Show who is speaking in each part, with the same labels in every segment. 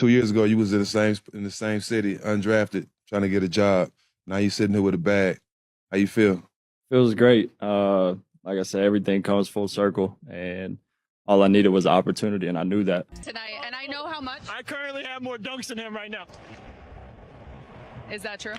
Speaker 1: 2 years ago, you was in the same city, undrafted, trying to get a job. Now you sitting here with a bag. How you feel?
Speaker 2: Feels great. Like I said, everything comes full circle, and all I needed was opportunity, and I knew that.
Speaker 3: Tonight, and I know how much.
Speaker 4: I currently have more dunks than him right now.
Speaker 3: Is that true?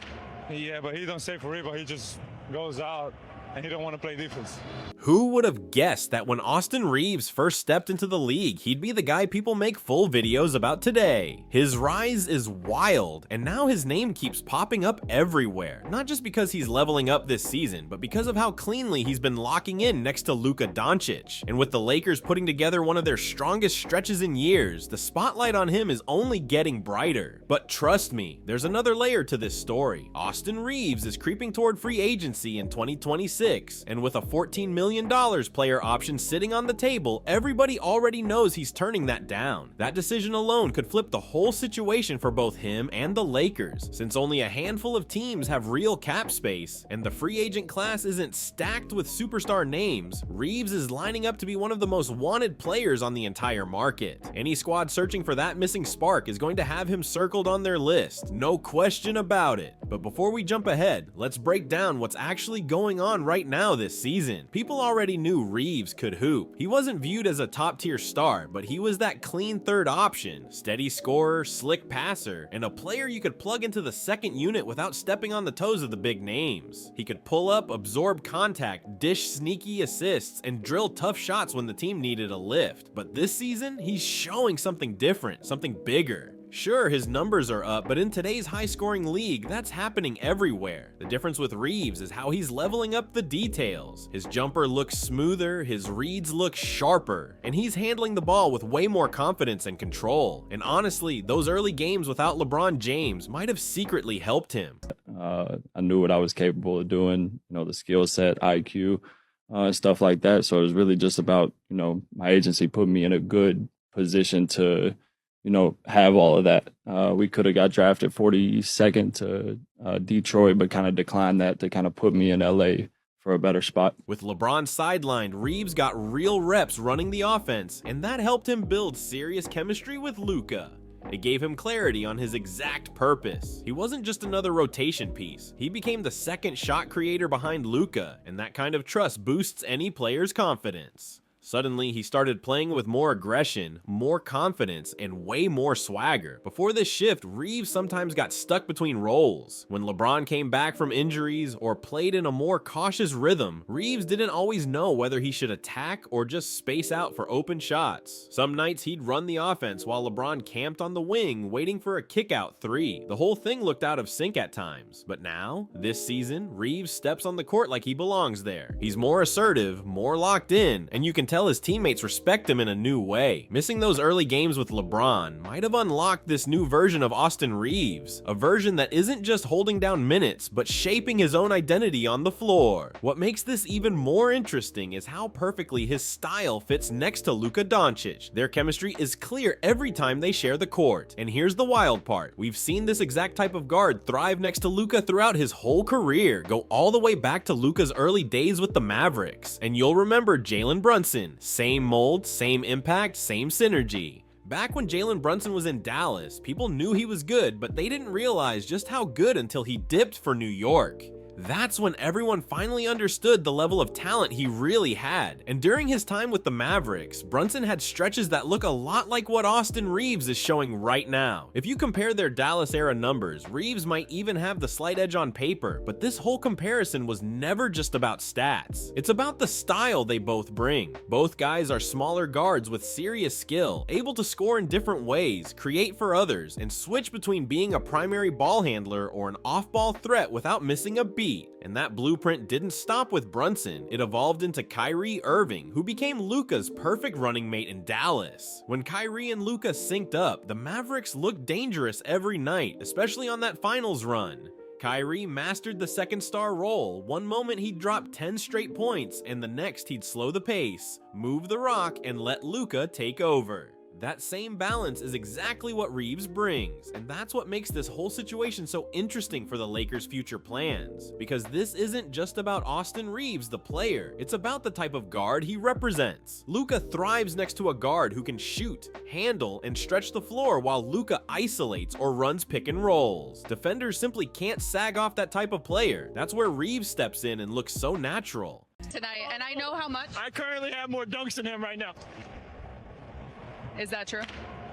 Speaker 4: Yeah, but he don't stay for real, but he just goes out and he don't want to play defense.
Speaker 5: Who would have guessed that when Austin Reeves first stepped into the league, he'd be the guy people make full videos about today? His rise is wild, and now his name keeps popping up everywhere. Not just because he's leveling up this season, but because of how cleanly he's been locking in next to Luka Dončić. And with the Lakers putting together one of their strongest stretches in years, the spotlight on him is only getting brighter. But trust me, there's another layer to this story. Austin Reeves is creeping toward free agency in 2026. And with a $14 million player option sitting on the table, everybody already knows he's turning that down. That decision alone could flip the whole situation for both him and the Lakers, since only a handful of teams have real cap space, and the free agent class isn't stacked with superstar names. Reeves is lining up to be one of the most wanted players on the entire market. Any squad searching for that missing spark is going to have him circled on their list, no question about it. But before we jump ahead, let's break down what's actually going on right now this season. People already knew Reeves could hoop. He wasn't viewed as a top-tier star, but he was that clean third option, steady scorer, slick passer, and a player you could plug into the second unit without stepping on the toes of the big names. He could pull up, absorb contact, dish sneaky assists, and drill tough shots when the team needed a lift. But this season, he's showing something different, something bigger. Sure, his numbers are up, but in today's high-scoring league, that's happening everywhere. The difference with Reeves is how he's leveling up the details. His jumper looks smoother, his reads look sharper, and he's handling the ball with way more confidence and control. And honestly, those early games without LeBron James might have secretly helped him.
Speaker 2: I knew what I was capable of doing, the skill set, IQ, stuff like that. So it was really just about, my agency put me in a good position to have all of that. We could have got drafted 42nd to Detroit, but kind of declined that to kind of put me in LA for a better spot.
Speaker 5: With LeBron sidelined, Reeves got real reps running the offense, and that helped him build serious chemistry with Luka. It gave him clarity on his exact purpose. He wasn't just another rotation piece. He became the second shot creator behind Luka, and that kind of trust boosts any player's confidence. Suddenly, he started playing with more aggression, more confidence, and way more swagger. Before this shift, Reeves sometimes got stuck between roles. When LeBron came back from injuries or played in a more cautious rhythm, Reeves didn't always know whether he should attack or just space out for open shots. Some nights he'd run the offense while LeBron camped on the wing waiting for a kick-out three. The whole thing looked out of sync at times. But now, this season, Reeves steps on the court like he belongs there. He's more assertive, more locked in, and you can tell his teammates respect him in a new way. Missing those early games with LeBron might have unlocked this new version of Austin Reeves, a version that isn't just holding down minutes, but shaping his own identity on the floor. What makes this even more interesting is how perfectly his style fits next to Luka Dončić. Their chemistry is clear every time they share the court. And here's the wild part. We've seen this exact type of guard thrive next to Luka throughout his whole career, go all the way back to Luka's early days with the Mavericks. And you'll remember Jalen Brunson. Same mold, same impact, same synergy. Back when Jalen Brunson was in Dallas, people knew he was good, but they didn't realize just how good until he dipped for New York. That's when everyone finally understood the level of talent he really had. And during his time with the Mavericks, Brunson had stretches that look a lot like what Austin Reeves is showing right now. If you compare their Dallas era numbers, Reeves might even have the slight edge on paper, but this whole comparison was never just about stats. It's about the style they both bring. Both guys are smaller guards with serious skill, able to score in different ways, create for others, and switch between being a primary ball handler or an off-ball threat without missing a beat. And that blueprint didn't stop with Brunson. It evolved into Kyrie Irving, who became Luka's perfect running mate in Dallas. When Kyrie and Luka synced up, the Mavericks looked dangerous every night, especially on that finals run. Kyrie mastered the second star role. One moment he'd drop 10 straight points, and the next he'd slow the pace, move the rock, and let Luka take over. That same balance is exactly what Reeves brings, and that's what makes this whole situation so interesting for the Lakers' future plans. Because this isn't just about Austin Reeves, the player, it's about the type of guard he represents. Luka thrives next to a guard who can shoot, handle, and stretch the floor while Luka isolates or runs pick and rolls. Defenders simply can't sag off that type of player. That's where Reeves steps in and looks so natural.
Speaker 3: Tonight, and I know how much.
Speaker 4: I currently have more dunks than him right now.
Speaker 3: Is that true?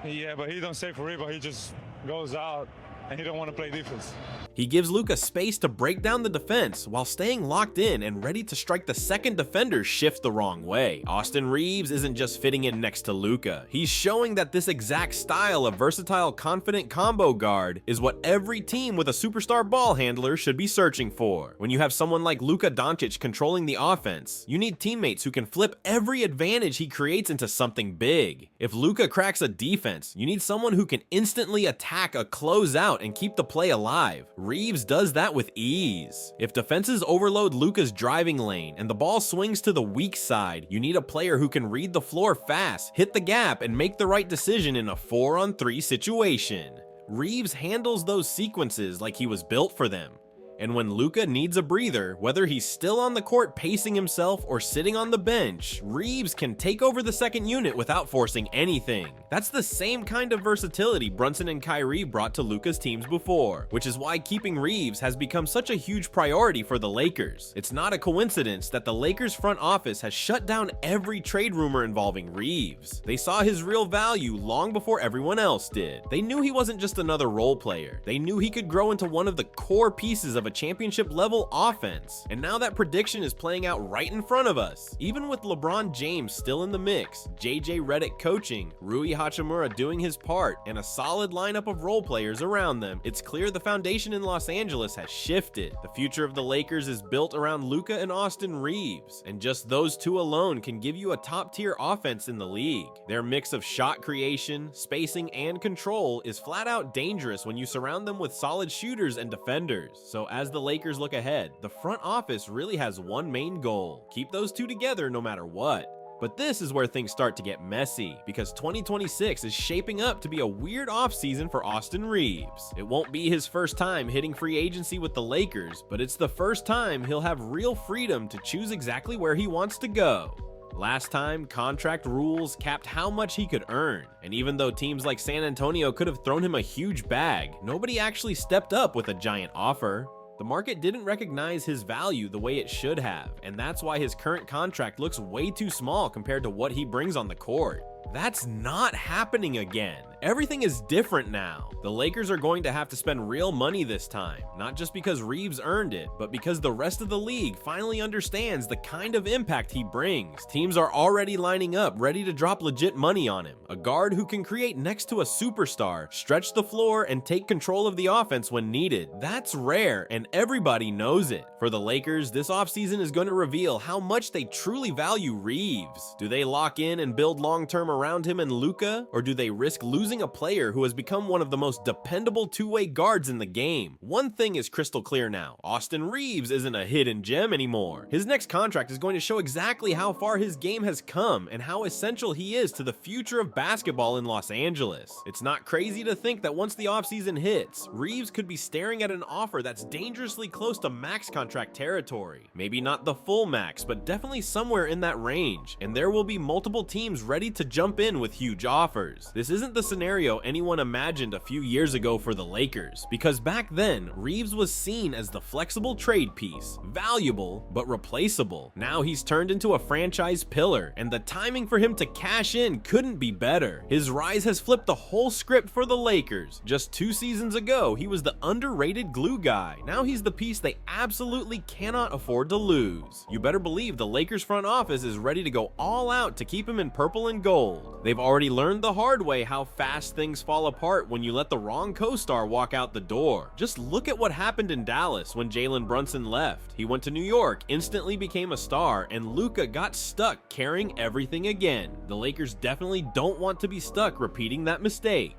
Speaker 4: Yeah, but he don't stay for rebound. He just goes out and he don't want to play defense.
Speaker 5: He gives Luka space to break down the defense while staying locked in and ready to strike the second defender shift the wrong way. Austin Reeves isn't just fitting in next to Luka. He's showing that this exact style of versatile, confident combo guard is what every team with a superstar ball handler should be searching for. When you have someone like Luka Dončić controlling the offense, you need teammates who can flip every advantage he creates into something big. If Luka cracks a defense, you need someone who can instantly attack a closeout and keep the play alive. Reeves does that with ease. If defenses overload Luka's driving lane and the ball swings to the weak side, you need a player who can read the floor fast, hit the gap, and make the right decision in a 4-on-3 situation. Reeves handles those sequences like he was built for them. And when Luka needs a breather, whether he's still on the court pacing himself or sitting on the bench, Reeves can take over the second unit without forcing anything. That's the same kind of versatility Brunson and Kyrie brought to Luka's teams before, which is why keeping Reeves has become such a huge priority for the Lakers. It's not a coincidence that the Lakers front office has shut down every trade rumor involving Reeves. They saw his real value long before everyone else did. They knew he wasn't just another role player. They knew he could grow into one of the core pieces of a championship level offense. And now that prediction is playing out right in front of us. Even with LeBron James still in the mix, JJ Redick coaching, Rui Hachimura doing his part, and a solid lineup of role players around them, it's clear the foundation in Los Angeles has shifted. The future of the Lakers is built around Luka and Austin Reeves, and just those two alone can give you a top-tier offense in the league. Their mix of shot creation, spacing, and control is flat out dangerous when you surround them with solid shooters and defenders. So as the Lakers look ahead, the front office really has one main goal: keep those two together no matter what. But this is where things start to get messy, because 2026 is shaping up to be a weird offseason for Austin Reeves. It won't be his first time hitting free agency with the Lakers, but it's the first time he'll have real freedom to choose exactly where he wants to go. Last time, contract rules capped how much he could earn, and even though teams like San Antonio could have thrown him a huge bag, nobody actually stepped up with a giant offer. The market didn't recognize his value the way it should have, and that's why his current contract looks way too small compared to what he brings on the court. That's not happening again. Everything is different now. The Lakers are going to have to spend real money this time, not just because Reeves earned it, but because the rest of the league finally understands the kind of impact he brings. Teams are already lining up, ready to drop legit money on him. A guard who can create next to a superstar, stretch the floor, and take control of the offense when needed. That's rare, and everybody knows it. For the Lakers, this offseason is going to reveal how much they truly value Reeves. Do they lock in and build long-term around him and Luka, or do they risk losing a player who has become one of the most dependable two-way guards in the game? One thing is crystal clear now: Austin Reeves isn't a hidden gem anymore. His next contract is going to show exactly how far his game has come and how essential he is to the future of basketball in Los Angeles. It's not crazy to think that once the offseason hits, Reeves could be staring at an offer that's dangerously close to max contract territory. Maybe not the full max, but definitely somewhere in that range, and there will be multiple teams ready to jump in with huge offers. This isn't the scenario anyone imagined a few years ago for the Lakers, because back then, Reeves was seen as the flexible trade piece, valuable but replaceable. Now he's turned into a franchise pillar, and the timing for him to cash in couldn't be better. His rise has flipped the whole script for the Lakers. Just 2 seasons ago, he was the underrated glue guy. Now he's the piece they absolutely cannot afford to lose. You better believe the Lakers front office is ready to go all out to keep him in purple and gold. They've already learned the hard way how fast things fall apart when you let the wrong co-star walk out the door. Just look at what happened in Dallas when Jalen Brunson left. He went to New York, instantly became a star, and Luka got stuck carrying everything again. The Lakers definitely don't want to be stuck repeating that mistake.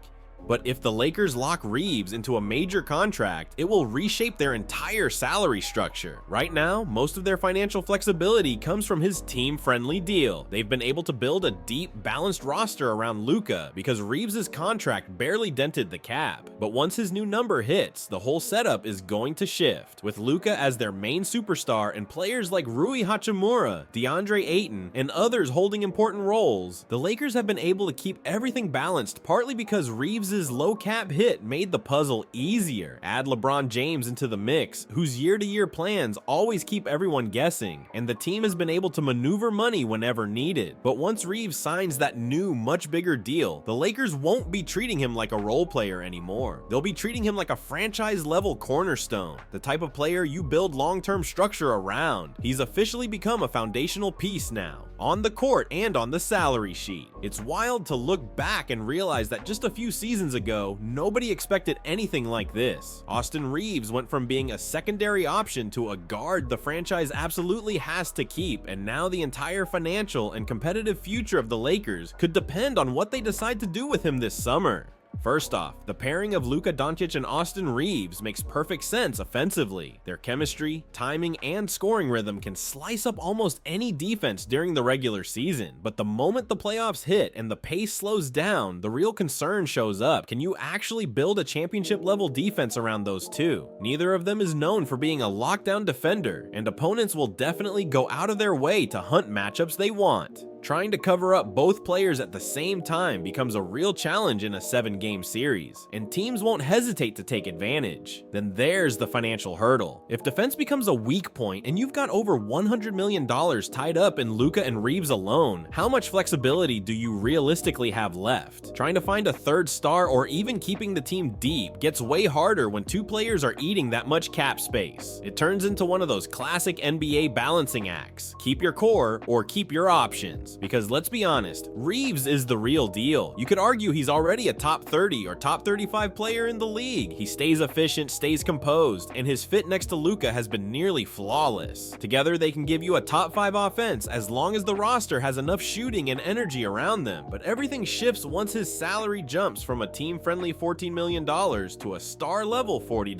Speaker 5: But if the Lakers lock Reeves into a major contract, it will reshape their entire salary structure. Right now, most of their financial flexibility comes from his team-friendly deal. They've been able to build a deep, balanced roster around Luka because Reeves' contract barely dented the cap. But once his new number hits, the whole setup is going to shift. With Luka as their main superstar and players like Rui Hachimura, DeAndre Ayton, and others holding important roles, the Lakers have been able to keep everything balanced partly because Reeves' low cap hit made the puzzle easier. Add LeBron James into the mix, whose year-to-year plans always keep everyone guessing, and the team has been able to maneuver money whenever needed. But once Reeves signs that new, much bigger deal, the Lakers won't be treating him like a role player anymore. They'll be treating him like a franchise-level cornerstone, the type of player you build long-term structure around. He's officially become a foundational piece now, on the court and on the salary sheet. It's wild to look back and realize that just a few seasons ago, nobody expected anything like this. Austin Reeves went from being a secondary option to a guard the franchise absolutely has to keep, and now the entire financial and competitive future of the Lakers could depend on what they decide to do with him this summer. First off, the pairing of Luka Dončić and Austin Reeves makes perfect sense offensively. Their chemistry, timing, and scoring rhythm can slice up almost any defense during the regular season. But the moment the playoffs hit and the pace slows down, the real concern shows up. Can you actually build a championship-level defense around those two? Neither of them is known for being a lockdown defender, and opponents will definitely go out of their way to hunt matchups they want. Trying to cover up both players at the same time becomes a real challenge in a 7-game series, and teams won't hesitate to take advantage. Then there's the financial hurdle. If defense becomes a weak point and you've got over $100 million tied up in Luka and Reeves alone, how much flexibility do you realistically have left? Trying to find a third star or even keeping the team deep gets way harder when two players are eating that much cap space. It turns into one of those classic NBA balancing acts. Keep your core or keep your options. Because let's be honest, Reeves is the real deal. You could argue he's already a top 30 or top 35 player in the league. He stays efficient, stays composed, and his fit next to Luka has been nearly flawless. Together they can give you a top 5 offense as long as the roster has enough shooting and energy around them. But everything shifts once his salary jumps from a team-friendly $14 million to a star-level $40,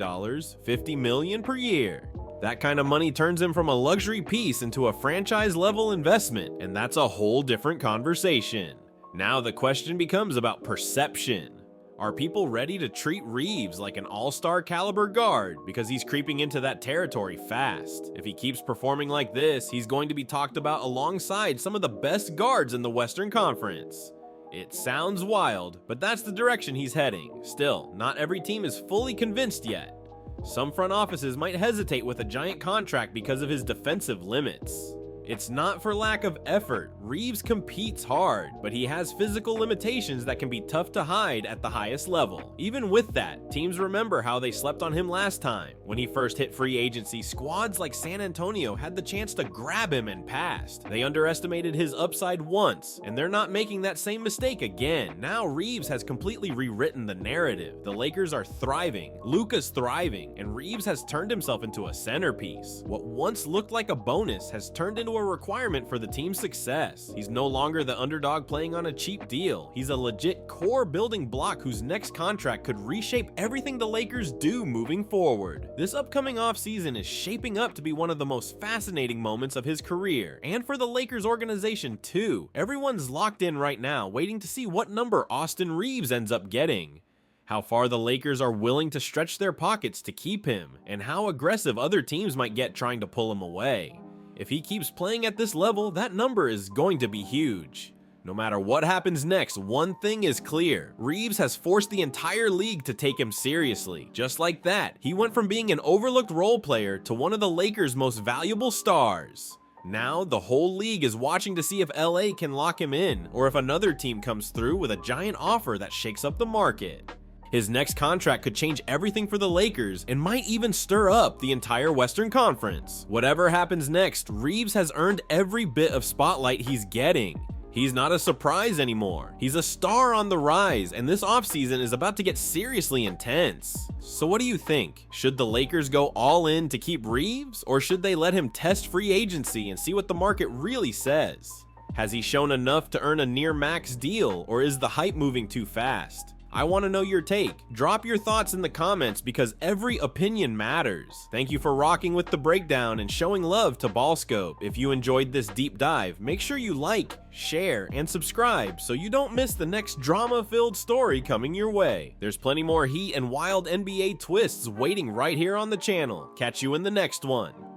Speaker 5: $50 million per year. That kind of money turns him from a luxury piece into a franchise-level investment, and that's a whole different conversation. Now the question becomes about perception. Are people ready to treat Reeves like an all-star caliber guard because he's creeping into that territory fast? If he keeps performing like this, he's going to be talked about alongside some of the best guards in the Western Conference. It sounds wild, but that's the direction he's heading. Still, not every team is fully convinced yet. Some front offices might hesitate with a giant contract because of his defensive limits. It's not for lack of effort. Reeves competes hard, but he has physical limitations that can be tough to hide at the highest level. Even with that, teams remember how they slept on him last time. When he first hit free agency, squads like San Antonio had the chance to grab him and passed. They underestimated his upside once, and they're not making that same mistake again. Now Reeves has completely rewritten the narrative. The Lakers are thriving, Luka's thriving, and Reeves has turned himself into a centerpiece. What once looked like a bonus has turned into a requirement for the team's success. He's no longer the underdog playing on a cheap deal. He's a legit core building block whose next contract could reshape everything the Lakers do moving forward. This upcoming offseason is shaping up to be one of the most fascinating moments of his career, and for the Lakers organization too. Everyone's locked in right now, waiting to see what number Austin Reeves ends up getting, how far the Lakers are willing to stretch their pockets to keep him, and how aggressive other teams might get trying to pull him away. If he keeps playing at this level, that number is going to be huge. No matter what happens next, one thing is clear. Reeves has forced the entire league to take him seriously. Just like that, he went from being an overlooked role player to one of the Lakers' most valuable stars. Now, the whole league is watching to see if LA can lock him in, or if another team comes through with a giant offer that shakes up the market. His next contract could change everything for the Lakers and might even stir up the entire Western Conference. Whatever happens next, Reeves has earned every bit of spotlight he's getting. He's not a surprise anymore. He's a star on the rise, and this offseason is about to get seriously intense. So what do you think? Should the Lakers go all in to keep Reeves, or should they let him test free agency and see what the market really says? Has he shown enough to earn a near max deal, or is the hype moving too fast? I want to know your take. Drop your thoughts in the comments because every opinion matters. Thank you for rocking with the breakdown and showing love to BallScope. If you enjoyed this deep dive, make sure you like, share, and subscribe so you don't miss the next drama-filled story coming your way. There's plenty more heat and wild NBA twists waiting right here on the channel. Catch you in the next one.